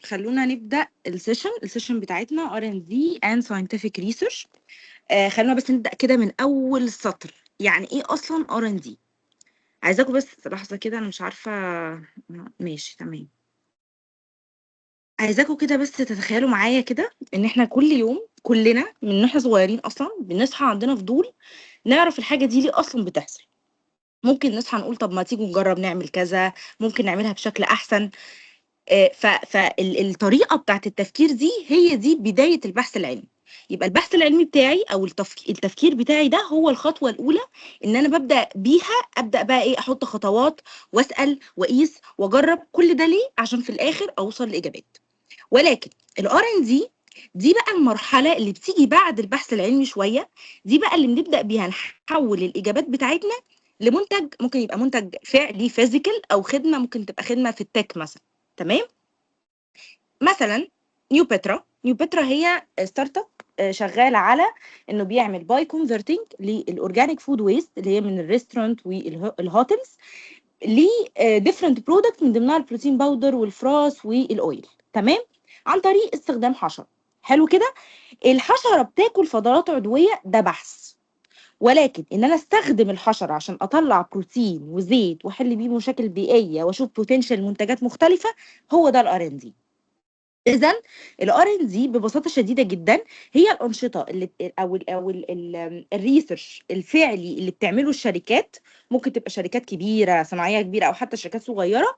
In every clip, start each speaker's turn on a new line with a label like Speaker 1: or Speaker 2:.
Speaker 1: خلونا نبدأ السيشن بتاعتنا R&D and Scientific Research. خلونا بس نبدأ كده من أول سطر. يعني إيه أصلا R&D؟ عايزاكم بس لحظة كده، أنا مش عارفة. ماشي تمام. عايزاكم كده بس تتخيلوا معايا كده إن إحنا كل يوم كلنا من إحنا صغيرين أصلا بنصحى عندنا فضول نعرف الحاجة دي ليه أصلا بتحصل. ممكن نصحى نقول طب ما تيجوا نجرب نعمل كذا، ممكن نعملها بشكل أحسن. فالطريقة بتاعت التفكير دي هي دي بداية البحث العلمي. يبقى البحث العلمي بتاعي او التفكير بتاعي ده هو الخطوة الاولى، ان انا ببدأ بيها. ابدأ بقى ايه؟ احط خطوات واسأل واقيس واجرب. كل ده ليه؟ عشان في الاخر اوصل لاجابات. ولكن الار ان دي بقى المرحلة اللي بتيجي بعد البحث العلمي شوية. دي بقى اللي بنبدأ بيها نحول الاجابات بتاعتنا لمنتج. ممكن يبقى منتج فعلي فيزيكال، او خدمة ممكن تبقى خدمة في التك مثلا. تمام. مثلا نيو بترا هي ستارت اب شغاله على انه بيعمل باي كونفرتنج للاورجانيك فود ويست اللي هي من الريستورانت والهوتلز ل ديفرنت برودكت، من ضمنها البروتين باودر والفراس والاويل. تمام. عن طريق استخدام حشره. حلو كده. الحشره بتاكل فضلات عضويه، ده بحث. ولكن ان انا استخدم الحشره عشان اطلع بروتين وزيت واحل بيه مشاكل بيئيه واشوف بوتنشال منتجات مختلفه، هو ده الار ان دي. اذا الار ان دي ببساطه شديده جدا هي الانشطه اللي الريسيرش الفعلي اللي بتعمله الشركات. ممكن تبقى شركات كبيره صناعيه كبيره، او حتى شركات صغيره،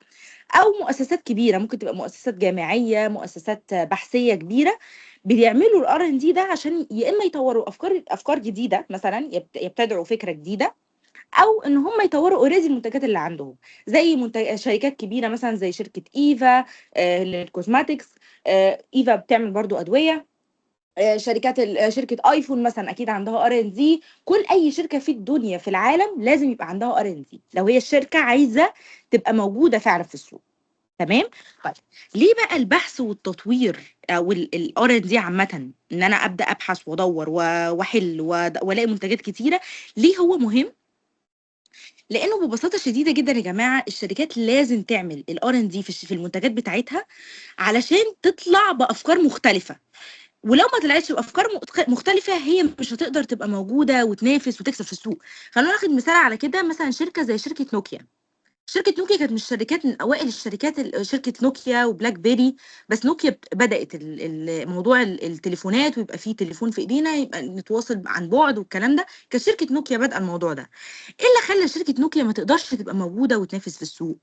Speaker 1: او مؤسسات كبيره. ممكن تبقى مؤسسات جامعيه، مؤسسات بحثيه كبيره. بيعملوا الار ان دي ده عشان يا اما يطوروا افكار جديده، مثلا يبتدعوا فكره جديده، او ان هم يطوروا اوريدي المنتجات اللي عندهم. زي شركات كبيره مثلا زي شركه ايفا للكوزماتكس. ايفا بتعمل برضو ادويه. شركه ايفون مثلا اكيد عندها ار ان دي. كل اي شركه في الدنيا في العالم لازم يبقى عندها ار ان دي لو هي الشركه عايزه تبقى موجوده فعلا في السوق. تمام. طيب، ليه بقى البحث والتطوير او الار ان دي عامه، ان انا ابدا ابحث وادور واحل والاقي منتجات كتيره، ليه هو مهم؟ لانه ببساطه شديده جدا يا جماعه، الشركات لازم تعمل الار ان دي في المنتجات بتاعتها علشان تطلع بافكار مختلفه. ولو ما طلعتش بافكار مختلفه، هي مش هتقدر تبقى موجوده وتنافس وتكسب في السوق. خلونا ناخد مثال على كده. مثلا شركه زي شركه نوكيا. شركة نوكيا كانت من أوائل الشركات، شركة نوكيا وبلاك بيري. بس نوكيا بدأت موضوع التليفونات، ويبقى فيه تليفون في إيدينا يبقى نتواصل عن بعد والكلام ده. كانت شركة نوكيا بادئة الموضوع ده. إيه اللي خلى شركة نوكيا ما تقدرش تبقى موجودة وتنافس في السوق؟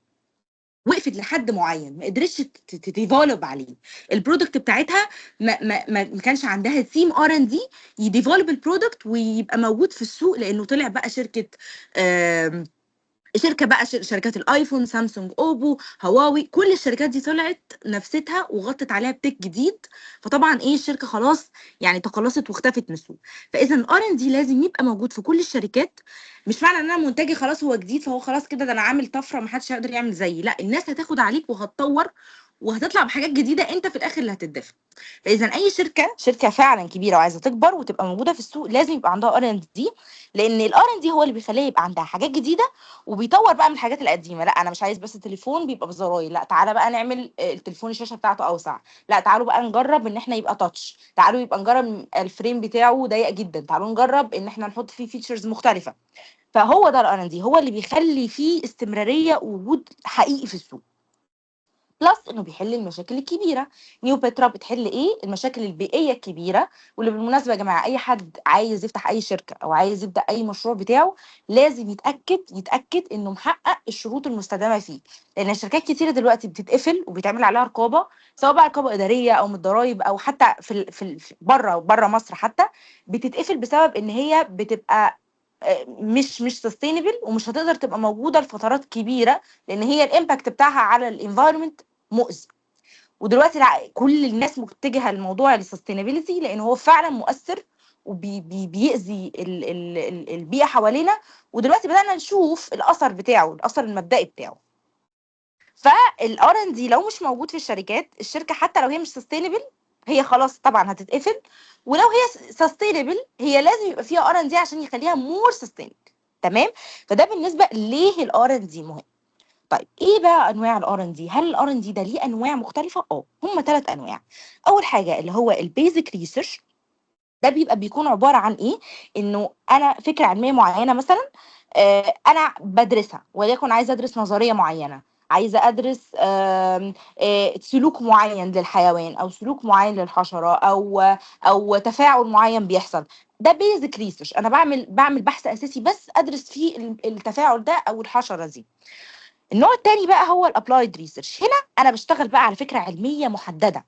Speaker 1: وقفت لحد معين، ما قدرتش تديفلوب عليه البرودكت بتاعتها. ما كانش عندها تيم ار ان دي يديفلوب البرودكت ويبقى موجود في السوق. لانه طلع بقى شركه بقى شركات الايفون، سامسونج، اوبو، هواوي، كل الشركات دي طلعت نفستها وغطت عليها بتك جديد. فطبعا ايه، الشركه خلاص يعني تقلصت واختفت من السوق. فاذا الار ان دي لازم يبقى موجود في كل الشركات. مش معنى ان انا منتجي خلاص هو جديد فهو خلاص كده ده انا عامل طفره ما حدش هيقدر يعمل زيي. لا، الناس هتاخد عليك وهتطور وهتطلع بحاجات جديده، انت في الاخر اللي هتدفع. فاذا اي شركه فعلا كبيره وعايزه تكبر وتبقى موجوده في السوق لازم يبقى عندها ار ان دي. لان الار ان دي هو اللي بيخليها يبقى عندها حاجات جديده، وبيطور بقى من الحاجات القديمه. لا انا مش عايز بس تليفون بيبقى بزراير، لا تعالى بقى نعمل التليفون الشاشه بتاعته اوسع. لا تعالوا بقى نجرب ان احنا يبقى تاتش. تعالوا يبقى نجرب الفريم بتاعه ضيق جدا. تعالوا نجرب ان احنا نحط فيه فيتشرز مختلفه. فهو ده الار ان دي، هو اللي بيخلي فيه استمراريه ووجود حقيقي في السوق. بلس انه بيحل المشاكل الكبيره. نيو بترا بتحل ايه؟ المشاكل البيئيه الكبيره. واللي بالمناسبه يا جماعه، اي حد عايز يفتح اي شركه او عايز يبدا اي مشروع بتاعه لازم يتاكد انه محقق الشروط المستدامه فيه. لان الشركات كتيره دلوقتي بتتقفل وبيتعمل عليها رقابه، سواء بقى رقابه اداريه او من الضرايب، او حتى بره مصر حتى بتتقفل بسبب ان هي بتبقى مش سستينبل، ومش هتقدر تبقى موجوده لفترات كبيره، لان هي الامباكت بتاعها على الانفايرمنت مؤذي. ودلوقتي كل الناس متجهه لموضوع السستينابيلتي لان هو فعلا مؤثر وبيأذي البيئه حوالينا. ودلوقتي بدأنا نشوف الاثر بتاعه، الاثر المبدئي بتاعه. فالار ان دي لو مش موجود في الشركه حتى لو هي مش سستينبل، هي خلاص طبعا هتتقفل. ولو هي سستينبل هي لازم يبقى فيها R&D عشان يخليها مور سستينبل. تمام. فده بالنسبه ليه الار ان دي مهم. طيب ايه بقى انواع الار ان دي؟ هل الار ان دي ده ليه انواع مختلفه؟ هم 3 انواع. اول حاجه اللي هو البيزك ريسيرش، ده بيكون عباره عن ايه؟ انه انا فكره علميه معينه مثلا، انا بدرسها، وليكن عايزه ادرس نظريه معينه، عايزه ادرس سلوك معين للحيوان او سلوك معين للحشره او تفاعل معين بيحصل. ده بيزك ريسيرش، انا بعمل بحث اساسي بس ادرس فيه التفاعل ده او الحشره دي. النوع التاني بقى هو الابلايد ريسيرش، هنا انا بشتغل بقى على فكره علميه محدده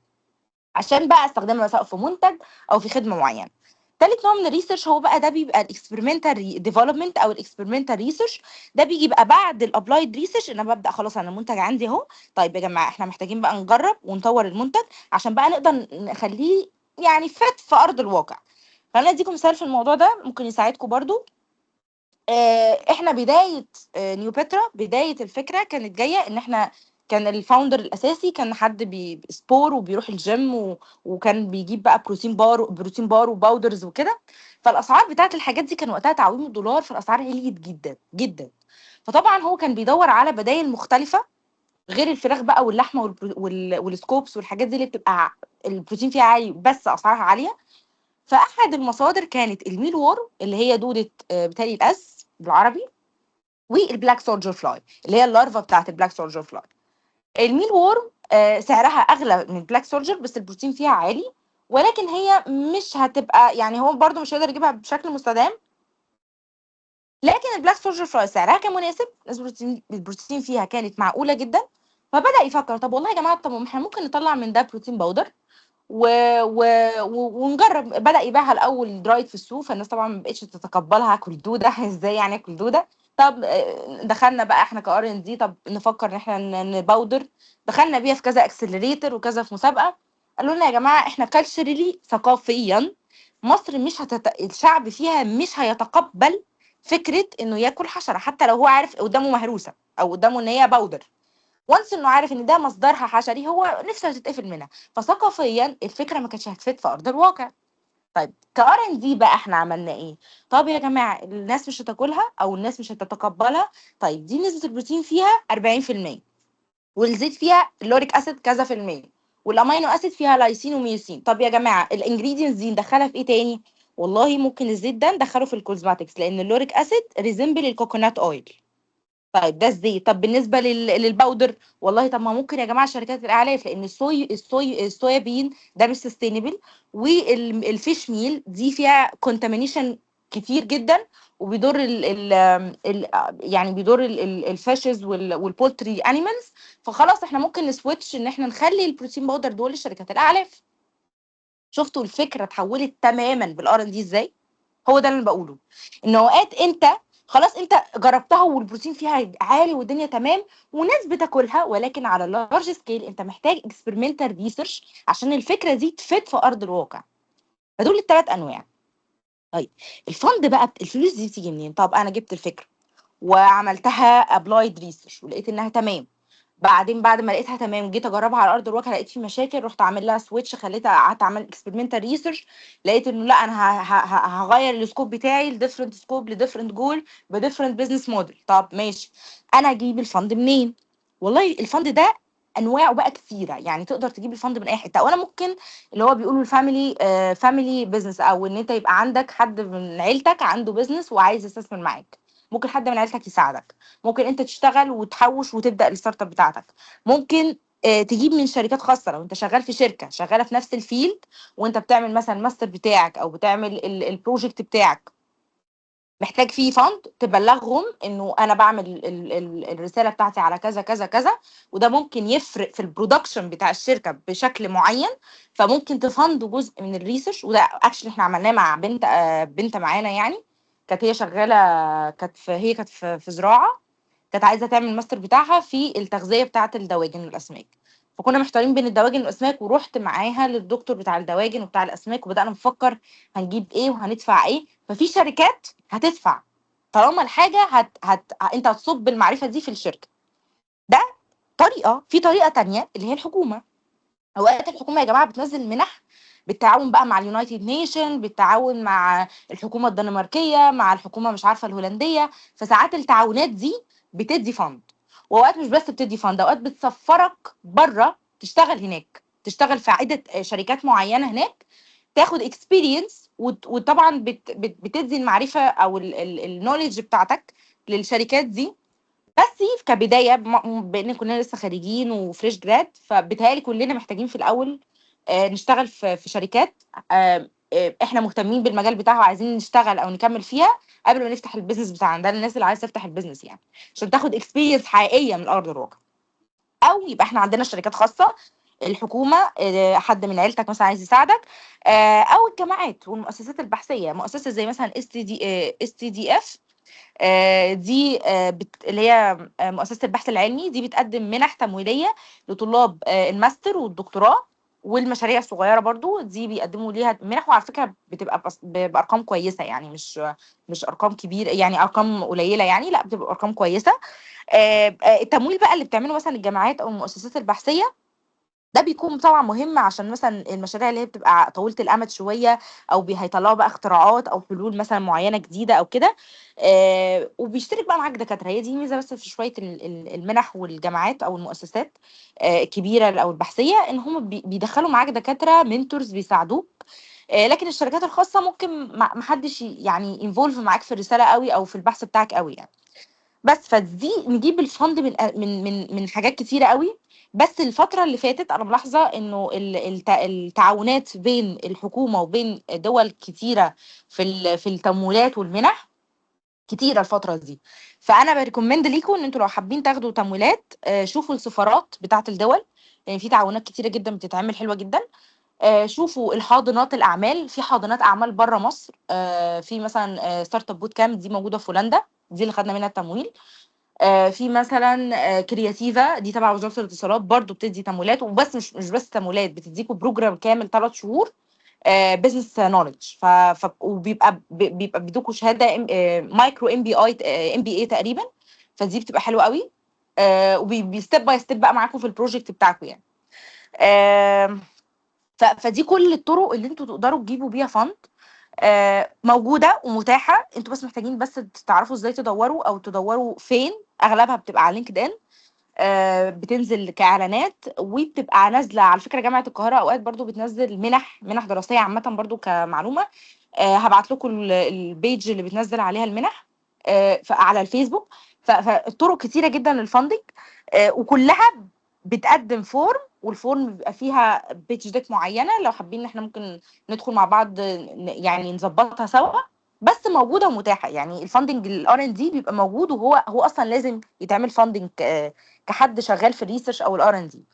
Speaker 1: عشان بقى استخدمها سواء في منتج او في خدمه معينه. تالت نوع من الريسيرش هو بقى ده بيبقى الاكسبيرمنتال ديفلوبمنت او الاكسبيرمنتال ريسيرش، ده بيجي بقى بعد الابلايد ريسيرش، ان انا ببدا خلاص انا المنتج عندي اهو، طيب يا جماعه احنا محتاجين بقى نجرب ونطور المنتج عشان بقى نقدر نخليه يعني فات في ارض الواقع. فانا اديكم مثال في الموضوع ده ممكن يساعدكم برضو. احنا بدايه نيو بترا، بدايه الفكره كانت جايه ان احنا كان الفاوندر الاساسي كان حد سبور وبيروح الجيم وكان بيجيب بقى بروتين بار وباودرز وكده. فالاسعار بتاعت الحاجات دي كان وقتها تعويم الدولار، فالاسعار عليت جدا جدا. فطبعا هو كان بيدور على بدائل مختلفه غير الفراخ بقى واللحمه والسكوبس والحاجات دي اللي بتبقى البروتين فيها عالي بس اسعارها عاليه. فاحد المصادر كانت الميل وور اللي هي دوده بتالي الأز بالعربي، والبلاك سولجر فلاي اللي هي اللارفا بتاعت البلاك سولجر فلاي. الميل وورم سعرها اغلى من البلاك سولجر بس البروتين فيها عالي، ولكن هي مش هتبقى يعني هو برده مش هيقدر يجيبها بشكل مستدام. لكن البلاك سولجر فلاي سعرها كان مناسب، نسبة البروتين فيها كانت معقولة جدا. فبدأ يفكر طب والله يا جماعة، طب ما احنا ممكن نطلع من ده بروتين باودر و... و... ونجرب. بدأ يبيعها الأول درايد في السوق، فالناس طبعا ما بقتش تتقبلها، اكل دودة ازاي يعني اكل دودة؟ طب دخلنا بقى احنا كار ان دي، طب نفكر ان احنا نباودر. دخلنا بيها في كذا اكسلريتور وكذا في مسابقة. قالوا لنا يا جماعة احنا كالتشرلي ثقافيا مصر مش الشعب فيها مش هيتقبل فكرة انه ياكل حشرة حتى لو هو عارف قدامه مهروسة او قدامه ان هي باودر. وانس انه عارف ان ده مصدرها حشري هو نفسه هتتقفل منها. فثقافيا الفكره ما كانتش هتفيد في ارض الواقع. طيب كار ان دي بقى احنا عملنا ايه؟ طب يا جماعه الناس مش هتاكلها او الناس مش هتتقبلها، طيب دي نسبه البروتين فيها 40%، والزيت فيها اللوريك اسيد كذا في المية، والامينو اسيد فيها لايسين وميوسين. طب يا جماعه الانجريدينتس دي ندخلها في ايه تاني؟ والله ممكن الزيت ده ندخله في الكوزماتكس لان اللوريك اسيد ريزمبل الكوكونات اويل. طيب ده الزيت. طب بالنسبه للباودر، والله طب ما ممكن يا جماعه شركات الاعلاف لان الصويا بين ده مش سستينبل، والفيش ميل دي فيها كونتامينيشن كتير جدا وبيضر ال يعني بيضر الفاشز والبولتري انيمالز. فخلاص احنا ممكن نسويتش ان احنا نخلي البروتين باودر دول لشركات الاعلاف. شفتوا الفكره اتحولت تماما بالار ان دي ازاي؟ هو ده اللي انا بقوله، ان اوقات انت خلاص انت جربتها والبروتين فيها عالي والدنيا تمام وناس بتاكلها، ولكن على لارج سكيل انت محتاج اكسبيرمنتال ريسيرش عشان الفكره دي تفيد في ارض الواقع. فدول الثلاث انواع. طيب الفند بقى الفلوس دي بتيجي منين؟ طب انا جبت الفكره وعملتها ابلايد ريسيرش ولقيت انها تمام. بعدين بعد ما لقيتها تمام جيت اجربها على ارض الواقع لقيت في مشاكل، رحت عامل لها سويتش، خليتها قعدت اعمل اكسبيرمنتال ريسيرش، لقيت انه لا انا هغير السكوب بتاعي لديفرنت سكوب لديفرنت جول بديفرنت بزنس موديل. طب ماشي، انا اجيب الفند منين؟ والله الفند ده انواعه بقى كثيره، يعني تقدر تجيب الفند من اي حته. وانا ممكن اللي هو بيقولوا الفاميلي فاميلي بزنس، او ان انت يبقى عندك حد من عيلتك عنده بزنس وعايز يستثمر معاك، ممكن حد من عيلتك يساعدك، ممكن انت تشتغل وتحوش وتبدا الستارت اب بتاعتك، ممكن تجيب من شركات خاصه لو انت شغال في شركه شغاله في نفس الفيلد وانت بتعمل مثلا الماستر بتاعك او بتعمل البروجكت بتاعك، محتاج فيه فند تبلغهم انه انا بعمل الرساله بتاعتي على كذا كذا كذا، وده ممكن يفرق في البرودكشن بتاع الشركه بشكل معين. فممكن تفندوا جزء من الريسيرش، وده اكشلي احنا عملناه مع بنت معانا يعني. كانت هي شغاله، كانت في زراعه، كانت عايزه تعمل الماستر بتاعها في التغذيه بتاعه الدواجن والاسماك. فكنا محتارين بين الدواجن والاسماك، ورحت معاها للدكتور بتاع الدواجن وبتاع الاسماك وبدانا نفكر هنجيب ايه وهندفع ايه. ففي شركات هتدفع طالما الحاجه انت هتصب المعرفه دي في الشركه. ده طريقه. في طريقه تانية اللي هي الحكومه. اوقات الحكومه يا جماعه بتنزل منح بالتعاون بقى مع اليونايتد نيشن، بالتعاون مع الحكومه الدنماركيه، مع الحكومه مش عارفه الهولنديه. فساعات التعاونات دي بتدي فند. واوقات مش بس بتدي فند، اوقات بتسفرك بره تشتغل هناك، تشتغل في عده شركات معينه هناك، تاخد اكسبيرينس، وطبعا بتدي المعرفه او النولج بتاعتك للشركات دي. بس كبدايه بان كلنا لسه خارجين وفريش جراد، فبالتهيألي كلنا محتاجين في الاول نشتغل في شركات احنا مهتمين بالمجال بتاعها وعايزين نشتغل او نكمل فيها قبل ما نفتح البيزنس بتاعنا. ده للناس اللي عايزه تفتح البيزنس يعني، عشان تاخد اكسبيرينس حقيقيه من ارض الواقع. او يبقى احنا عندنا شركات خاصه، الحكومه، حد من عيلتك مثلا عايز يساعدك، او الجامعات والمؤسسات البحثيه، مؤسسه زي مثلا اس تي دي اف، دي اللي هي مؤسسة البحث العلمي، دي بتقدم منح تمويلية لطلاب الماستر والدكتوراه والمشاريع الصغيرة برضو، دي بيقدموا ليها منح، وعلى فكرة بتبقى بأرقام كويسة يعني، مش أرقام كبيرة يعني، أرقام قليلة يعني، لا بتبقى أرقام كويسة. التمويل بقى اللي بتعمله مثلا الجامعات أو المؤسسات البحثية، ده بيكون طبعا مهم عشان مثلا المشاريع اللي هي بتبقى طويله الامد شويه، او هيطلعوا بقى اختراعات او حلول مثلا معينه جديده او كده. وبيشترك بقى معاك دكاتره، هي دي ميزه بس في شويه المنح والجامعات او المؤسسات الكبيره او البحثيه، ان هم بيدخلوا معاك دكاتره منتورز بيساعدوك. لكن الشركات الخاصه ممكن ما حدش يعني انفولف معاك في الرساله قوي او في البحث بتاعك قوي يعني. بس فدي نجيب الفند من حاجات كتيره قوي. بس الفتره اللي فاتت انا ملاحظه انه التعاونات بين الحكومه وبين دول كتيره في التمويلات والمنح كتيره الفتره دي. فانا بريكومند ليكم ان انتوا لو حابين تاخدوا تمويلات، شوفوا السفارات بتاعه الدول، يعني في تعاونات كتيره جدا بتتعمل حلوه جدا. شوفوا الحاضنات الاعمال، في حاضنات اعمال بره مصر، في مثلا ستارت اب بوت كامب، دي موجوده في هولندا، دي اللي خدنا منها التمويل. في مثلا كرياتيفا، دي تبع وزاره الاتصالات، برضو بتدي تمويلات، وبس مش بس تمويلات، بتديكوا بروجرام كامل 3 شهور بزنس نولج. وبيبقى بيدوكوا شهاده مايكرو ام بي اي تقريبا، فدي بتبقى حلوه قوي. وبيستيب باي ستيب بقى معاكم في البروجكت بتاعكم يعني. آه، فدي كل الطرق اللي انتوا تقدروا تجيبوا بيها فند، موجوده ومتاحه. انتوا بس محتاجين بس تعرفوا ازاي تدوروا او تدوروا فين. اغلبها بتبقى على لينكد ان، بتنزل كاعلانات، وبتبقى نازله على فكره جامعه القاهره اوقات برضو بتنزل منح دراسيه عامه برضو كمعلومه. هبعت لكم البيج اللي بتنزل عليها المنح على الفيسبوك. فالطرق كتيره جدا للفندنج، وكلها بتقدم فورم، والفورم بيبقى فيها بيج ديك معينه، لو حابين ان احنا ممكن ندخل مع بعض يعني نظبطها سوا. بس موجوده ومتاحه يعني، الفندنج الار ان دي بيبقى موجود، وهو اصلا لازم يتعمل فندنج كحد شغال في الريسيرش او الار ان دي.